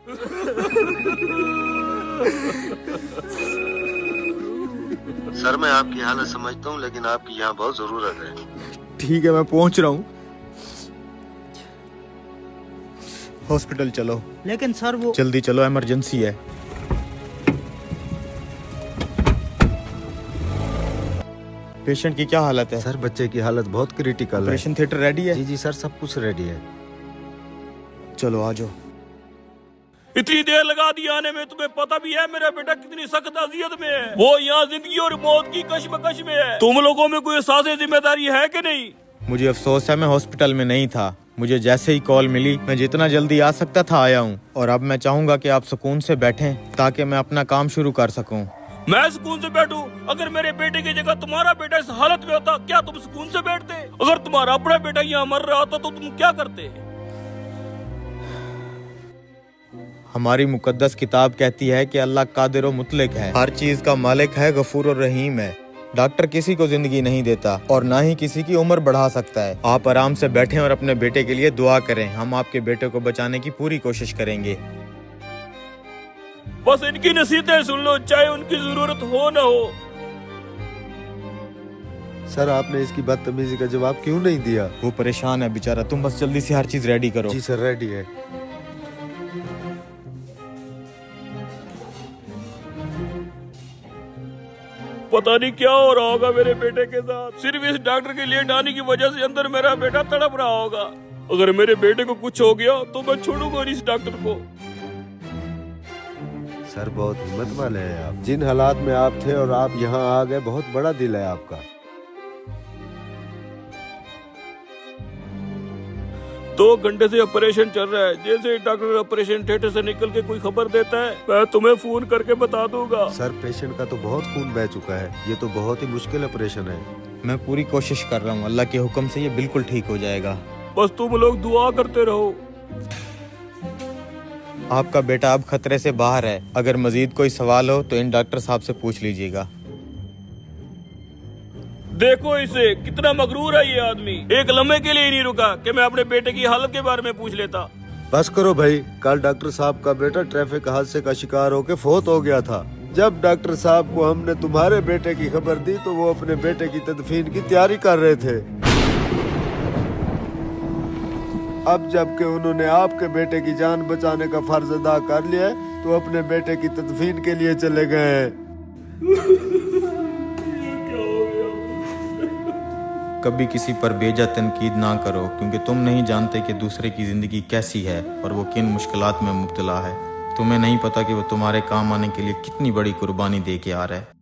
Sir मैं आपकी हालत समझता हूँ, लेकिन आपकी यहाँ बहुत जरूरत है। ठीक है, मैं पहुंच रहा हूँ। हॉस्पिटल चलो। लेकिन सर वो जल्दी चलो, इमरजेंसी है। पेशेंट की क्या हालत है? सर बच्चे की हालत बहुत क्रिटिकल है। ऑपरेशन थिएटर रेडी है? जी जी सर, सब कुछ रेडी है। चलो आ जाओ। इतनी देर लगा दी आने में, तुम्हें पता भी है मेरा बेटा कितनी सख्त अजियत में है। वो यहाँ जिंदगी और मौत की कश्मकश में है। तुम लोगों में कोई एहसास जिम्मेदारी है कि नहीं? मुझे अफसोस है, मैं हॉस्पिटल में नहीं था। मुझे जैसे ही कॉल मिली, मैं जितना जल्दी आ सकता था आया हूँ। और अब मैं चाहूंगा कि आप सुकून से बैठें ताकि मैं अपना काम शुरू कर सकूं। मैं सुकून से बैठूं? अगर मेरे बेटे की जगह तुम्हारा बेटा इस हालत में होता, क्या तुम सुकून से बैठते? अगर तुम्हारा अपना बेटा यहाँ मर रहा होता तो तुम क्या करते? हमारी मुकद्दस किताब कहती है कि अल्लाह कादिर व मुतलक है, हर चीज का मालिक है, गफूर और रहीम है। डॉक्टर किसी को जिंदगी नहीं देता और ना ही किसी की उम्र बढ़ा सकता है। आप आराम से बैठें और अपने बेटे के लिए दुआ करें। हम आपके बेटे को बचाने की पूरी कोशिश करेंगे। बस इनकी नसीहतें सुन लो, चाहे उनकी जरूरत हो न हो। सर आपने इसकी बदतमीजी का जवाब क्यों नहीं दिया? वो परेशान है बेचारा, तुम बस जल्दी से हर चीज रेडी करो। जी सर, रेडी है। पता नहीं क्या हो रहा होगा मेरे बेटे के साथ। सिर्फ इस डॉक्टर के लिए आने की वजह से अंदर मेरा बेटा तड़प रहा होगा। अगर मेरे बेटे को कुछ हो गया तो मैं छोड़ूंगा इस डॉक्टर को। सर बहुत हिम्मत वाले हैं आप। जिन हालात में आप थे और आप यहाँ आ गए, बहुत बड़ा दिल है आपका। 2 घंटे से ऑपरेशन चल रहा है। जैसे डॉक्टर ऑपरेशन थिएटर से निकल के कोई खबर देता है, मैं तुम्हें फोन करके बता दूंगा। सर पेशेंट का तो बहुत खून बह चुका है, ये तो बहुत ही मुश्किल ऑपरेशन है। मैं पूरी कोशिश कर रहा हूँ, अल्लाह के हुक्म से ये बिल्कुल ठीक हो जाएगा। बस तुम लोग दुआ करते रहो। आपका बेटा अब खतरे से बाहर है। अगर मजीद कोई सवाल हो तो इन डॉक्टर साहब से पूछ लीजिएगा। देखो इसे, कितना मगरूर है ये आदमी। एक लम्हे के लिए ही नहीं रुका कि मैं अपने बेटे की हालत के बारे में पूछ लेता। बस करो भाई, कल डॉक्टर साहब का बेटा ट्रैफिक हादसे का शिकार होकर फौत हो गया था। जब डॉक्टर साहब को हमने तुम्हारे बेटे की खबर दी तो वो अपने बेटे की तदफीन की तैयारी कर रहे थे। अब जबकि उन्होंने आपके बेटे की जान बचाने का फर्ज अदा कर लिया है तो अपने बेटे की तदफीन के लिए चले गए हैं। कभी किसी पर बेजा तनकीद ना करो, क्योंकि तुम नहीं जानते कि दूसरे की जिंदगी कैसी है और वो किन मुश्किलात में मुब्तला है। तुम्हें नहीं पता कि वो तुम्हारे काम आने के लिए कितनी बड़ी कुर्बानी दे के आ रहा है।